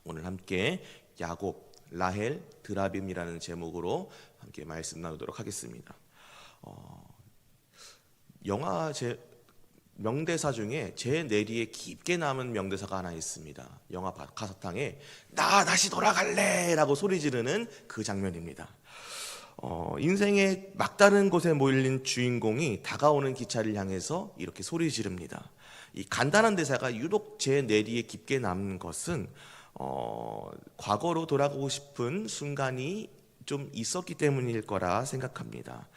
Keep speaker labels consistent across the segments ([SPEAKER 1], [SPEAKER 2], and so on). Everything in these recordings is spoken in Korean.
[SPEAKER 1] 오늘 함께 야곱, 라헬, 드라빔이라는 제목으로 함께 말씀 나누도록 하겠습니다. 영화 명대사 중에 제 뇌리에 깊게 남은 명대사가 하나 있습니다. 영화 가사탕에 나 다시 돌아갈래 라고 소리 지르는 그 장면입니다. 인생의 막다른 곳에 몰린 주인공이 다가오는 기차를 향해서 이렇게 소리 지릅니다. 이 간단한 대사가 유독 제 뇌리에 깊게 남는 것은 과거로 돌아가고 싶은 순간이 좀 있었기 때문일 거라 생각합니다.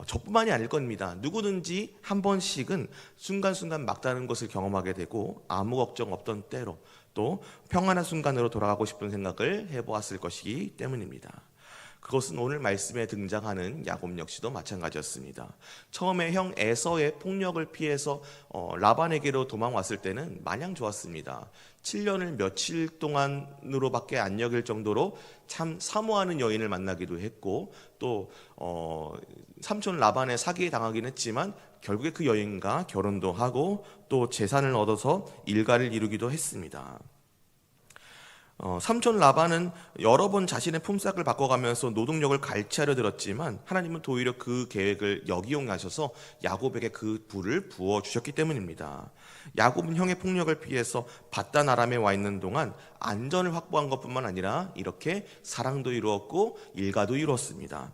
[SPEAKER 1] 저뿐만이 아닐 겁니다. 누구든지 한 번씩은 순간순간 막다른 것을 경험하게 되고 아무 걱정 없던 때로 또 평안한 순간으로 돌아가고 싶은 생각을 해보았을 것이기 때문입니다. 그것은 오늘 말씀에 등장하는 야곱 역시도 마찬가지였습니다. 처음에 형 에서의 폭력을 피해서 라반에게로 도망왔을 때는 마냥 좋았습니다. 7년을 며칠 동안으로밖에 안 여길 정도로 참 사모하는 여인을 만나기도 했고 또 삼촌 라반의 사기에 당하긴 했지만 결국에 그 여인과 결혼도 하고 또 재산을 얻어서 일가를 이루기도 했습니다. 삼촌 라반은 여러 번 자신의 품삯을 바꿔가면서 노동력을 갈취하려 들었지만 하나님은 오히려 그 계획을 역이용하셔서 야곱에게 그 부를 부어주셨기 때문입니다. 야곱은 형의 폭력을 피해서 바단 아람에 와 있는 동안 안전을 확보한 것뿐만 아니라 이렇게 사랑도 이루었고 일가도 이루었습니다.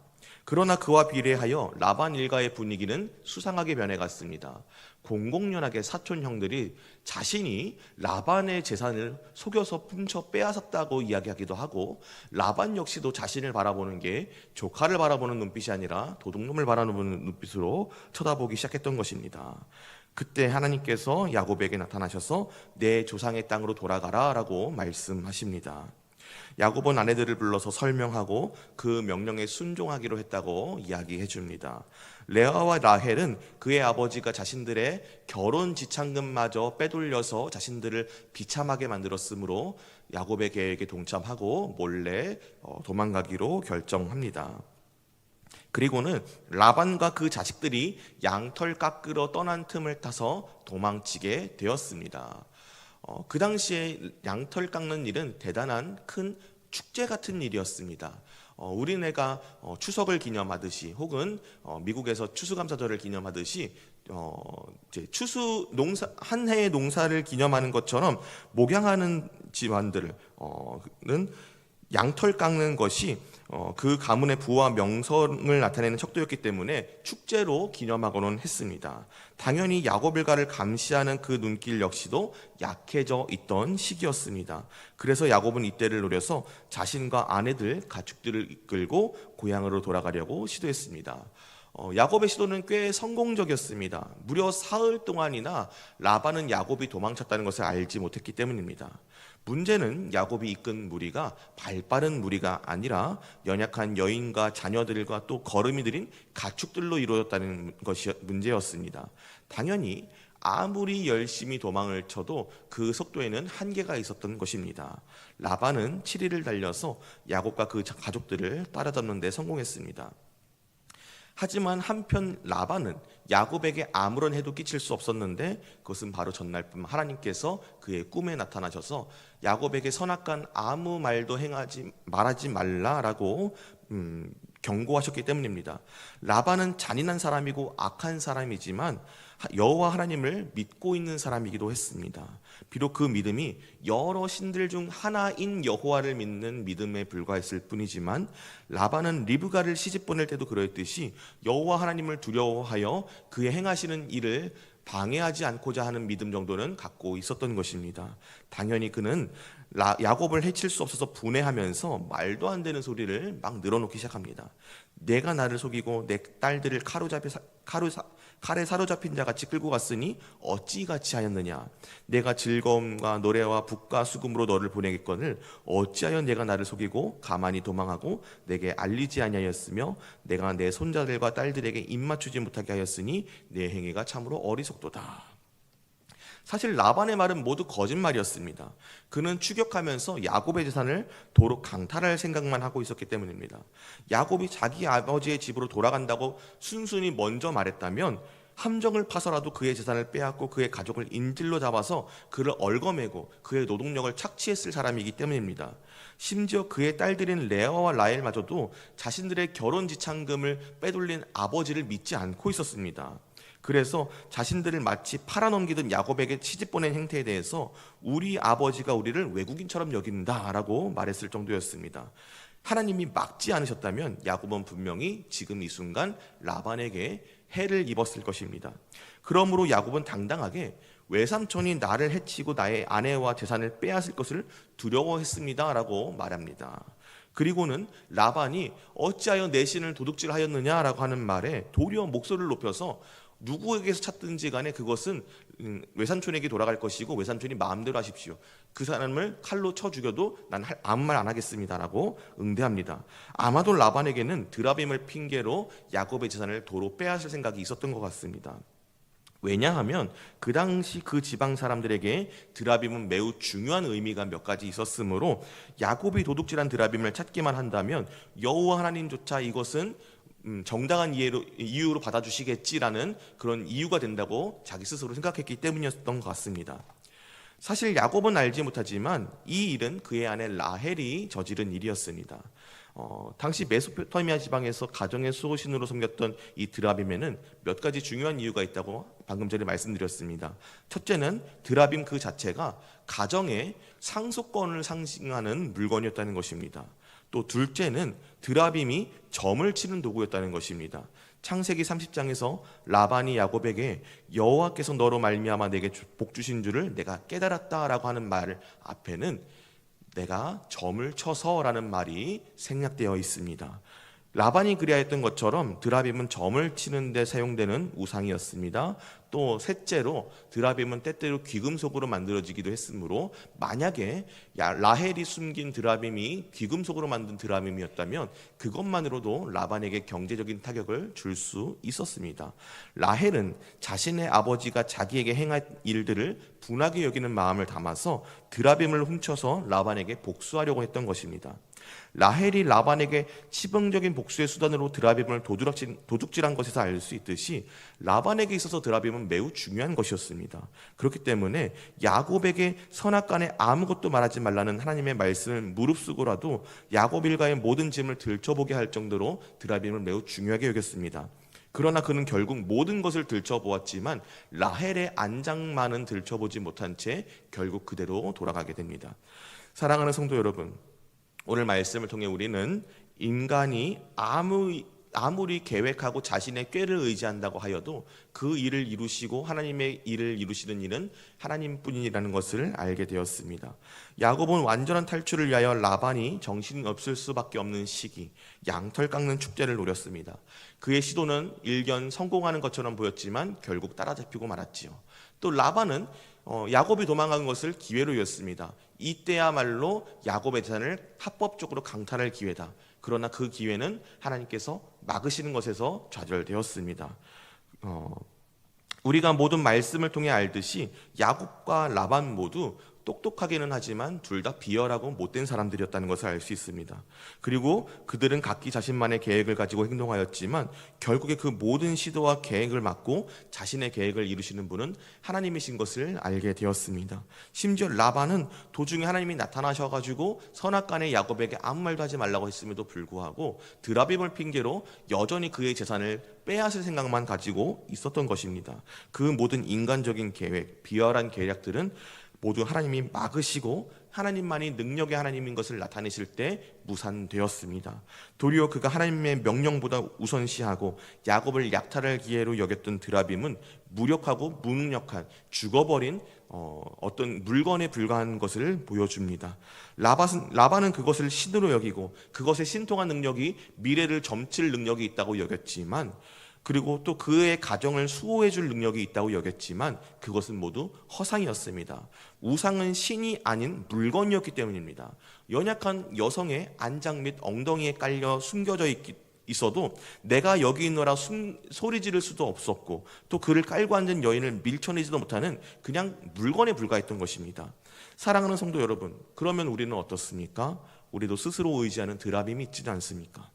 [SPEAKER 1] 그러나 그와 비례하여 라반 일가의 분위기는 수상하게 변해갔습니다. 공공연하게 사촌 형들이 자신이 라반의 재산을 속여서 훔쳐 빼앗았다고 이야기하기도 하고 라반 역시도 자신을 바라보는 게 조카를 바라보는 눈빛이 아니라 도둑놈을 바라보는 눈빛으로 쳐다보기 시작했던 것입니다. 그때 하나님께서 야곱에게 나타나셔서 내 조상의 땅으로 돌아가라 라고 말씀하십니다. 야곱은 아내들을 불러서 설명하고 그 명령에 순종하기로 했다고 이야기해 줍니다. 레아와 라헬은 그의 아버지가 자신들의 결혼 지참금마저 빼돌려서 자신들을 비참하게 만들었으므로 야곱의 계획에 동참하고 몰래 도망가기로 결정합니다. 그리고는 라반과 그 자식들이 양털 깎으러 떠난 틈을 타서 도망치게 되었습니다. 그 당시에 양털 깎는 일은 대단한 큰 축제 같은 일이었습니다. 우리네가 추석을 기념하듯이 혹은 미국에서 추수감사절을 기념하듯이 추수 농사 한 해의 농사를 기념하는 것처럼 목양하는 집안들은 양털 깎는 것이 그 가문의 부와 명성을 나타내는 척도였기 때문에 축제로 기념하고는 했습니다. 당연히 야곱 일가를 감시하는 그 눈길 역시도 약해져 있던 시기였습니다. 그래서 야곱은 이때를 노려서 자신과 아내들, 가축들을 이끌고 고향으로 돌아가려고 시도했습니다. 야곱의 시도는 꽤 성공적이었습니다. 무려 사흘 동안이나 라반은 야곱이 도망쳤다는 것을 알지 못했기 때문입니다. 문제는 야곱이 이끈 무리가 발빠른 무리가 아니라 연약한 여인과 자녀들과 또 거름이 들인 가축들로 이루어졌다는 것이 문제였습니다. 당연히 아무리 열심히 도망을 쳐도 그 속도에는 한계가 있었던 것입니다. 라반은 7일을 달려서 야곱과 그 가족들을 따라잡는 데 성공했습니다. 하지만 한편 라반은 야곱에게 아무런 해도 끼칠 수 없었는데 그것은 바로 전날 밤 하나님께서 그의 꿈에 나타나셔서 야곱에게 선악간 아무 말도 말하지 말라라고 경고하셨기 때문입니다. 라반은 잔인한 사람이고 악한 사람이지만 여호와 하나님을 믿고 있는 사람이기도 했습니다. 비록 그 믿음이 여러 신들 중 하나인 여호와를 믿는 믿음에 불과했을 뿐이지만 라반은 리브가를 시집 보낼 때도 그러했듯이 여호와 하나님을 두려워하여 그의 행하시는 일을 방해하지 않고자 하는 믿음 정도는 갖고 있었던 것입니다. 당연히 그는 야곱을 해칠 수 없어서 분해하면서 말도 안 되는 소리를 막 늘어놓기 시작합니다. 내가 나를 속이고 내 딸들을 칼에 사로잡힌 자같이 끌고 갔으니 어찌 같이 하였느냐. 내가 즐거움과 노래와 북과 수금으로 너를 보내겠거늘 어찌하여 내가 나를 속이고 가만히 도망하고 내게 알리지 아니하였으며 내가 내 손자들과 딸들에게 입맞추지 못하게 하였으니 내 행위가 참으로 어리석도다. 사실 라반의 말은 모두 거짓말이었습니다. 그는 추격하면서 야곱의 재산을 도로 강탈할 생각만 하고 있었기 때문입니다. 야곱이 자기 아버지의 집으로 돌아간다고 순순히 먼저 말했다면 함정을 파서라도 그의 재산을 빼앗고 그의 가족을 인질로 잡아서 그를 얽어매고 그의 노동력을 착취했을 사람이기 때문입니다. 심지어 그의 딸들인 레아와 라헬마저도 자신들의 결혼 지참금을 빼돌린 아버지를 믿지 않고 있었습니다. 그래서 자신들을 마치 팔아넘기던 야곱에게 시집 보낸 행태에 대해서 우리 아버지가 우리를 외국인처럼 여긴다라고 말했을 정도였습니다. 하나님이 막지 않으셨다면 야곱은 분명히 지금 이 순간 라반에게 해를 입었을 것입니다. 그러므로 야곱은 당당하게 외삼촌이 나를 해치고 나의 아내와 재산을 빼앗을 것을 두려워했습니다라고 말합니다. 그리고는 라반이 어찌하여 내 신을 도둑질하였느냐라고 하는 말에 도리어 목소리를 높여서 누구에게서 찾든지 간에 그것은 외삼촌에게 돌아갈 것이고 외삼촌이 마음대로 하십시오. 그 사람을 칼로 쳐 죽여도 난 아무 말 안 하겠습니다라고 응대합니다. 아마도 라반에게는 드라빔을 핑계로 야곱의 재산을 도로 빼앗을 생각이 있었던 것 같습니다. 왜냐하면 그 당시 그 지방 사람들에게 드라빔은 매우 중요한 의미가 몇 가지 있었으므로 야곱이 도둑질한 드라빔을 찾기만 한다면 여호와 하나님조차 이것은 정당한 이유로 받아주시겠지라는 그런 이유가 된다고 자기 스스로 생각했기 때문이었던 것 같습니다. 사실 야곱은 알지 못하지만 이 일은 그의 아내 라헬이 저지른 일이었습니다. 당시 메소포타미아 지방에서 가정의 수호신으로 섬겼던 이 드라빔에는 몇 가지 중요한 이유가 있다고 방금 전에 말씀드렸습니다. 첫째는 드라빔 그 자체가 가정의 상속권을 상징하는 물건이었다는 것입니다. 또 둘째는 드라빔이 점을 치는 도구였다는 것입니다. 창세기 30장에서 라반이 야곱에게 여호와께서 너로 말미암아 내게 복 주신 줄을 내가 깨달았다라고 하는 말 앞에는 내가 점을 쳐서라는 말이 생략되어 있습니다. 라반이 그리하였던 것처럼 드라빔은 점을 치는 데 사용되는 우상이었습니다. 또 셋째로 드라빔은 때때로 귀금속으로 만들어지기도 했으므로 만약에 라헬이 숨긴 드라빔이 귀금속으로 만든 드라빔이었다면 그것만으로도 라반에게 경제적인 타격을 줄 수 있었습니다. 라헬은 자신의 아버지가 자기에게 행한 일들을 분하게 여기는 마음을 담아서 드라빔을 훔쳐서 라반에게 복수하려고 했던 것입니다. 라헬이 라반에게 치명적인 복수의 수단으로 드라빔을 도둑질한 것에서 알 수 있듯이 라반에게 있어서 드라빔은 매우 중요한 것이었습니다. 그렇기 때문에 야곱에게 선악간에 아무것도 말하지 말라는 하나님의 말씀을 무릅쓰고라도 야곱 일가의 모든 짐을 들춰보게 할 정도로 드라빔을 매우 중요하게 여겼습니다. 그러나 그는 결국 모든 것을 들춰보았지만 라헬의 안장만은 들춰보지 못한 채 결국 그대로 돌아가게 됩니다. 사랑하는 성도 여러분, 오늘 말씀을 통해 우리는 인간이 아무리 계획하고 자신의 꾀를 의지한다고 하여도 그 일을 이루시고 하나님의 일을 이루시는 일은 하나님뿐이라는 것을 알게 되었습니다. 야곱은 완전한 탈출을 위하여 라반이 정신이 없을 수밖에 없는 시기, 양털 깎는 축제를 노렸습니다. 그의 시도는 일견 성공하는 것처럼 보였지만 결국 따라잡히고 말았지요. 또 라반은 야곱이 도망간 것을 기회로 여겼습니다. 이때야말로 야곱의 재산을 합법적으로 강탈할 기회다. 그러나 그 기회는 하나님께서 막으시는 것에서 좌절되었습니다. 우리가 모든 말씀을 통해 알듯이 야곱과 라반 모두 똑똑하기는 하지만 둘 다 비열하고 못된 사람들이었다는 것을 알 수 있습니다. 그리고 그들은 각기 자신만의 계획을 가지고 행동하였지만 결국에 그 모든 시도와 계획을 막고 자신의 계획을 이루시는 분은 하나님이신 것을 알게 되었습니다. 심지어 라반은 도중에 하나님이 나타나셔가지고 선악간에 야곱에게 아무 말도 하지 말라고 했음에도 불구하고 드라빔을 핑계로 여전히 그의 재산을 빼앗을 생각만 가지고 있었던 것입니다. 그 모든 인간적인 계획, 비열한 계략들은 모두 하나님이 막으시고 하나님만이 능력의 하나님인 것을 나타내실 때 무산되었습니다. 도리어 그가 하나님의 명령보다 우선시하고 야곱을 약탈할 기회로 여겼던 드라빔은 무력하고 무능력한 죽어버린 어떤 물건에 불과한 것을 보여줍니다. 라반은 그것을 신으로 여기고 그것에 신통한 능력이 미래를 점칠 능력이 있다고 여겼지만 그리고 또 그의 가정을 수호해 줄 능력이 있다고 여겼지만 그것은 모두 허상이었습니다. 우상은 신이 아닌 물건이었기 때문입니다. 연약한 여성의 안장 및 엉덩이에 깔려 숨겨져 있어도 내가 여기 있노라 소리 지를 수도 없었고 또 그를 깔고 앉은 여인을 밀쳐내지도 못하는 그냥 물건에 불과했던 것입니다. 사랑하는 성도 여러분, 그러면 우리는 어떻습니까? 우리도 스스로 의지하는 드라빔이 있지는 않습니까?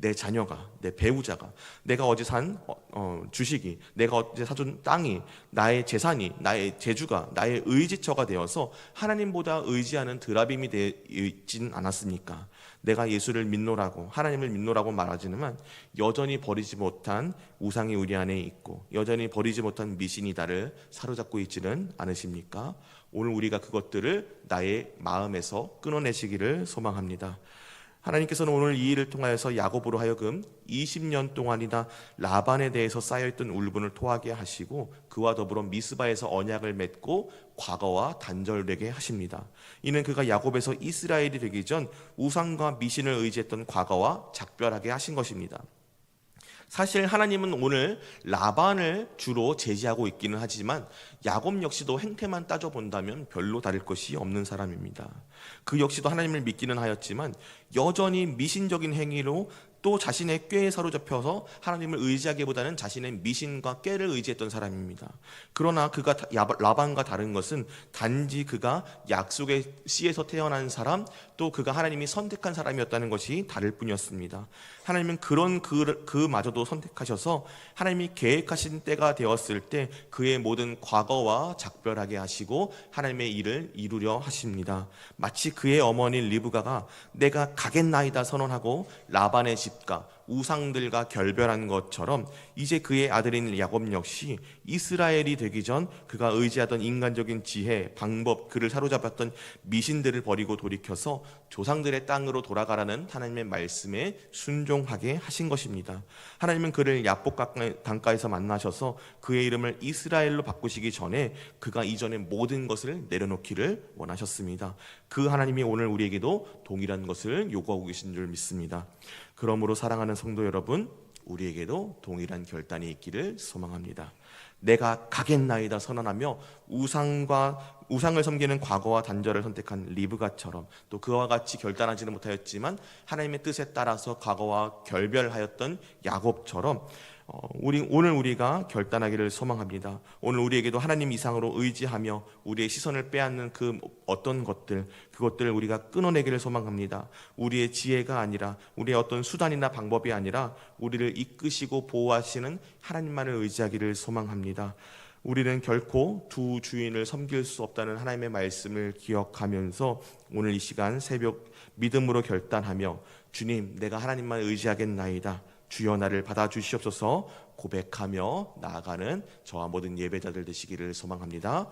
[SPEAKER 1] 내 자녀가, 내 배우자가, 내가 어제 산 주식이, 내가 어제 사준 땅이, 나의 재산이, 나의 재주가, 나의 의지처가 되어서 하나님보다 의지하는 드라빔이 되어 있진 않았습니까? 내가 예수를 믿노라고, 하나님을 믿노라고 말하지만 여전히 버리지 못한 우상이 우리 안에 있고, 여전히 버리지 못한 미신이 나를 사로잡고 있지는 않으십니까? 오늘 우리가 그것들을 나의 마음에서 끊어내시기를 소망합니다. 하나님께서는 오늘 이 일을 통하여서 야곱으로 하여금 20년 동안이나 라반에 대해서 쌓여있던 울분을 토하게 하시고, 그와 더불어 미스바에서 언약을 맺고 과거와 단절되게 하십니다. 이는 그가 야곱에서 이스라엘이 되기 전 우상과 미신을 의지했던 과거와 작별하게 하신 것입니다. 사실 하나님은 오늘 라반을 주로 제지하고 있기는 하지만 야곱 역시도 행태만 따져본다면 별로 다를 것이 없는 사람입니다. 그 역시도 하나님을 믿기는 하였지만 여전히 미신적인 행위로 또 자신의 꾀에 사로잡혀서 하나님을 의지하기보다는 자신의 미신과 꾀를 의지했던 사람입니다. 그러나 그가 라반과 다른 것은 단지 그가 약속의 씨에서 태어난 사람, 또 그가 하나님이 선택한 사람이었다는 것이 다를 뿐이었습니다. 하나님은 그런 그마저도 선택하셔서 하나님이 계획하신 때가 되었을 때 그의 모든 과거와 작별하게 하시고 하나님의 일을 이루려 하십니다. 마치 그의 어머니 리브가가 내가 가겠나이다 선언하고 라반의 집과 우상들과 결별한 것처럼 이제 그의 아들인 야곱 역시 이스라엘이 되기 전 그가 의지하던 인간적인 지혜, 방법, 그를 사로잡았던 미신들을 버리고 돌이켜서 조상들의 땅으로 돌아가라는 하나님의 말씀에 순종하게 하신 것입니다. 하나님은 그를 야복 강가에서 만나셔서 그의 이름을 이스라엘로 바꾸시기 전에 그가 이전의 모든 것을 내려놓기를 원하셨습니다. 그 하나님이 오늘 우리에게도 동일한 것을 요구하고 계신 줄 믿습니다. 그러므로 사랑하는 성도 여러분, 우리에게도 동일한 결단이 있기를 소망합니다. 내가 가겠나이다 선언하며 우상을 섬기는 과거와 단절을 선택한 리브가처럼, 또 그와 같이 결단하지는 못하였지만 하나님의 뜻에 따라서 과거와 결별하였던 야곱처럼 오늘 우리가 결단하기를 소망합니다. 오늘 우리에게도 하나님 이상으로 의지하며 우리의 시선을 빼앗는 그 어떤 그것들을 우리가 끊어내기를 소망합니다. 우리의 지혜가 아니라, 우리의 어떤 수단이나 방법이 아니라 우리를 이끄시고 보호하시는 하나님만을 의지하기를 소망합니다. 우리는 결코 두 주인을 섬길 수 없다는 하나님의 말씀을 기억하면서 오늘 이 시간 새벽 믿음으로 결단하며, 주님, 내가 하나님만 의지하겠나이다, 주여 나를 받아주시옵소서 고백하며 나아가는 저와 모든 예배자들 되시기를 소망합니다.